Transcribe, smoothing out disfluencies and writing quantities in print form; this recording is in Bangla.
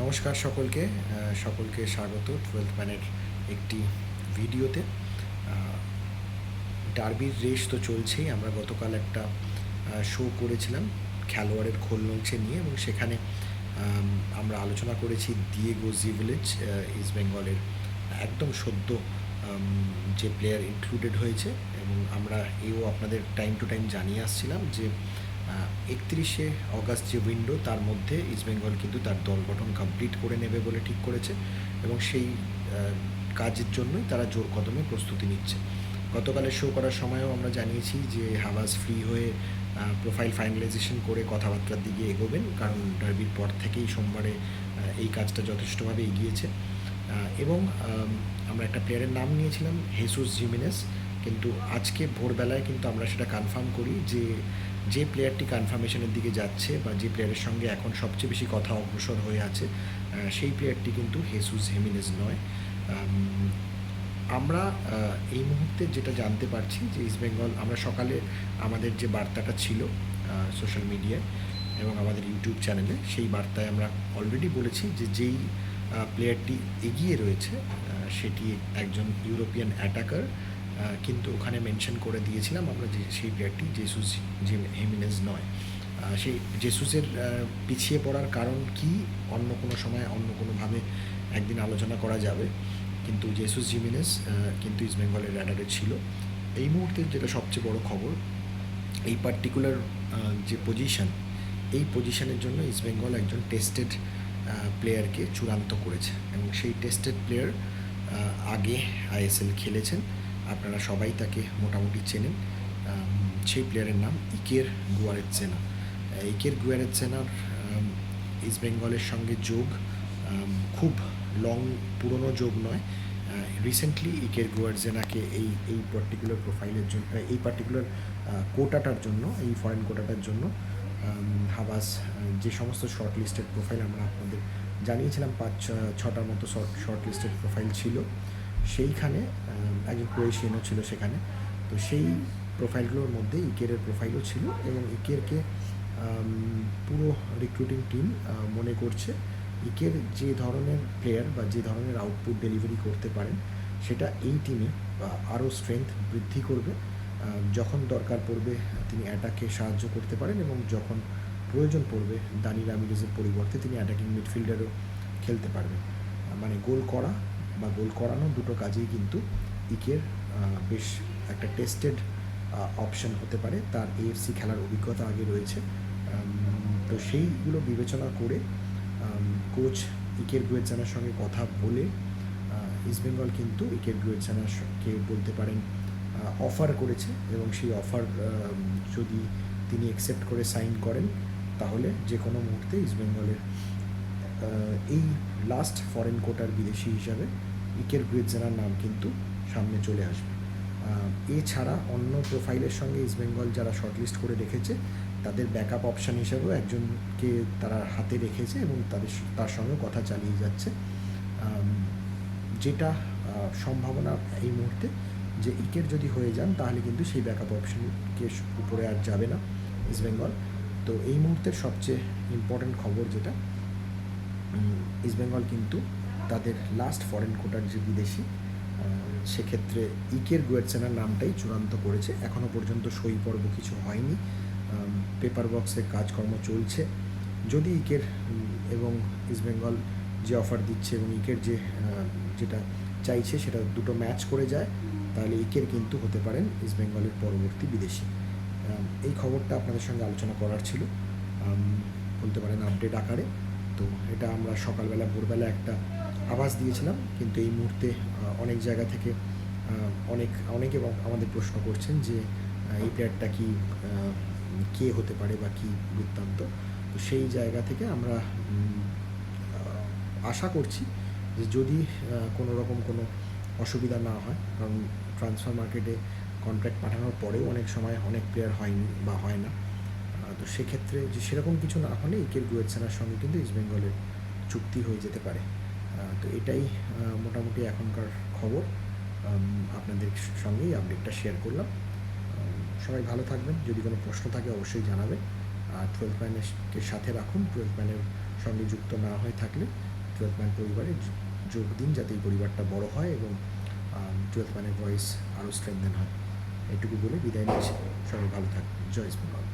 নমস্কার সকলকে স্বাগত 12th ম্যানের একটি ভিডিওতে। ডার্বির রেস তো চলছেই। আমরা গতকাল একটা শো করেছিলাম খেলোয়াড়ের খোলনলচে নিয়ে, এবং সেখানে আমরা আলোচনা করেছি দিয়েগো জিভেলিচ, ইস্ট বেঙ্গলের একদম সদ্য যে প্লেয়ার ইনক্লুডেড হয়েছে। এবং আমরা এও আপনাদের টাইম টু টাইম জানিয়ে আসছিলাম যে 31শে অগাস্ট যে উইন্ডো, তার মধ্যে ইস্টবেঙ্গল কিন্তু তার দল গঠন কমপ্লিট করে নেবে বলে ঠিক করেছে, এবং সেই কাজের জন্যই তারা জোর কদমে প্রস্তুতি নিচ্ছে। গতকালে শো করার সময়ও আমরা জানিয়েছি যে হাওয়াজ ফ্রি হয়ে প্রোফাইল ফাইনালাইজেশন করে কথাবার্তার দিকে এগোবেন, কারণ ডার্বির পর থেকেই সোমবারে এই কাজটা যথেষ্টভাবে এগিয়েছে। এবং আমরা একটা প্লেয়ারের নাম নিয়েছিলাম হেসুস জিমেনেস, কিন্তু আজকে ভোরবেলায় কিন্তু আমরা সেটা কনফার্ম করি যে প্লেয়ারটি কনফার্মেশনের দিকে যাচ্ছে বা যে প্লেয়ারের সঙ্গে এখন সবচেয়ে বেশি কথা অগ্রসর হয়ে আছে, সেই প্লেয়ারটি কিন্তু হেসুস জিমেনেস নয়। আমরা এই মুহূর্তে যেটা জানতে পারছি যে ইস্টবেঙ্গল, আমরা সকালে আমাদের যে বার্তাটা ছিল সোশ্যাল মিডিয়ায় এবং আমাদের ইউটিউব চ্যানেলে, সেই বার্তায় আমরা অলরেডি বলেছি যে যেই প্লেয়ারটি এগিয়ে রয়েছে সেটি একজন ইউরোপিয়ান অ্যাটাকার, কিন্তু ওখানে মেনশন করে দিয়েছিলাম আমরা যে সেই প্লেয়ারটি জেসুস হিমেনেজ নয়। সেই জেসুসের পিছিয়ে পড়ার কারণ কি অন্য কোনো সময় অন্য কোনোভাবে একদিন আলোচনা করা যাবে, কিন্তু জেসুস জিমেনেজ কিন্তু ইস্টবেঙ্গলের র্যাডারে ছিল। এই মুহূর্তে যেটা সবচেয়ে বড় খবর, এই পার্টিকুলার যে পজিশন, এই পজিশনের জন্য ইস্টবেঙ্গল একজন টেস্টেড প্লেয়ারকে চূড়ান্ত করেছে, এবং সেই টেস্টেড প্লেয়ার আগে আইএসএল খেলেছেন, আপনারা সবাই তাকে মোটামুটি চেনেন। সেই প্লেয়ারের নাম ইকের গুয়ারেৎজেনা। ইকের গুয়ারেৎজেনার ইস্টবেঙ্গলের সঙ্গে যোগ খুব পুরনো যোগ নয়। রিসেন্টলি ইকের গুয়ারেৎজেনাকে এই পার্টিকুলার প্রোফাইলের জন্য, এই পার্টিকুলার কোটাটার জন্য, এই ফরেন কোটাটার জন্য হাবাস যে সমস্ত শর্ট লিস্টেড প্রোফাইল আমরা আপনাদের জানিয়েছিলাম, 5-6টার মতো শর্ট লিস্টেড প্রোফাইল ছিল, সেইখানে একজন ক্রোয়েশিয়ানও ছিল সেখানে। তো সেই প্রোফাইলগুলোর মধ্যে ইকেরের প্রোফাইলও ছিল, এবং ইকেরকে পুরো রিক্রুটিং টিম মনে করছে ইকের যে ধরনের প্লেয়ার বা যে ধরনের আউটপুট ডেলিভারি করতে পারেন, সেটা এই টিমে আরও স্ট্রেংথ বৃদ্ধি করবে। যখন দরকার পড়বে তিনি অ্যাটাকে সাহায্য করতে পারেন, এবং যখন প্রয়োজন পড়বে দানি রামিরেজের পরিবর্তে তিনি অ্যাটাকিং মিডফিল্ডারও খেলতে পারবেন। মানে গোল করা বা গোল করানো দুটো কাজেই কিন্তু ইকের বেশ একটা টেস্টেড অপশন হতে পারে। তার এএফসি খেলার অভিজ্ঞতা আগে রয়েছে। তো সেইগুলো বিবেচনা করে কোচ ইকের গুয়েৎজেনার সঙ্গে কথা বলে ইস্টবেঙ্গল কিন্তু ইকের গুয়েৎজেনাকে বলতে পারেন অফার করেছে, এবং সেই অফার যদি তিনি অ্যাকসেপ্ট করে সাইন করেন, তাহলে যে কোনো মুহূর্তে ইস্টবেঙ্গলের এই লাস্ট ফরেন কোটার বিদেশি হিসাবে ইকের গুয়েৎজেনার নাম কিন্তু সামনে চলে আসবে। এছাড়া অন্য প্রোফাইলের সঙ্গে ইস্টবেঙ্গল যারা শর্টলিস্ট করে রেখেছে, তাদের ব্যাকআপ অপশান হিসাবেও একজনকে তারা হাতে রেখেছে, এবং তার সঙ্গে কথা চালিয়ে যাচ্ছে। যেটা সম্ভাবনা এই মুহূর্তে যে ইকের যদি হয়ে যান, তাহলে কিন্তু সেই ব্যাকআপ অপশানকে উপরে আর যাবে না ইস্টবেঙ্গল। তো এই মুহূর্তের সবচেয়ে ইম্পর্ট্যান্ট খবর যেটা, ইস্টবেঙ্গল কিন্তু তাদের লাস্ট ফরেন কোটার যে বিদেশি, সেক্ষেত্রে ইকের গুয়েৎজেনার নামটাই চূড়ান্ত করেছে। এখনও পর্যন্ত সই পর্ব কিছু হয়নি, পেপার বক্সের কাজকর্ম চলছে। যদি ইকের এবং ইস্টবেঙ্গল যে অফার দিচ্ছে এবং ইকের যেটা চাইছে সেটা দুটো ম্যাচ করে যায়, তাহলে ইকের কিন্তু হতে পারেন ইস্টবেঙ্গলের পরবর্তী বিদেশি। এই খবরটা আপনাদের সঙ্গে আলোচনা করার ছিল, বলতে পারেন আপডেট আকারে। তো এটা আমরা সকালবেলা ভোরবেলা একটা আভাস দিয়েছিলাম, কিন্তু এই মুহূর্তে অনেক জায়গা থেকে অনেকে আমাদের প্রশ্ন করছেন যে এই প্লেয়ারটা কি কে হতে পারে বা কী বৃত্তান্ত। তো সেই জায়গা থেকে আমরা আশা করছি যে যদি কোনো রকম কোনো অসুবিধা না হয়, কারণ ট্রান্সফার মার্কেটে কন্ট্রাক্ট পাঠানোর পরেও অনেক সময় অনেক প্লেয়ার হয়নি বা হয় না। তো সেক্ষেত্রে যে সেরকম কিছু না হলে ইকের গুয়েৎজেনার সঙ্গে কিন্তু ইস্টবেঙ্গলের চুক্তি হয়ে যেতে পারে। তো এটাই মোটামুটি এখনকার খবর। আপনাদের সঙ্গেই আপডেটটা শেয়ার করলাম। সবাই ভালো থাকবেন। যদি কোনো প্রশ্ন থাকে অবশ্যই জানাবেন। আর 12th ম্যানের সাথে রাখুন। 12th ম্যানের সঙ্গে যুক্ত না হয়ে থাকলে টুয়েলভ ম্যান পরিবারে যোগ দিন, যাতে এই পরিবারটা বড় হয় এবং টুয়েলভ ম্যানের ভয়েস আরও স্ট্রেংথেন হয়। এটুকু বলে বিদায় নিচ্ছি। সবাই ভালো থাকবেন। জয় ইস্ট বেঙ্গল।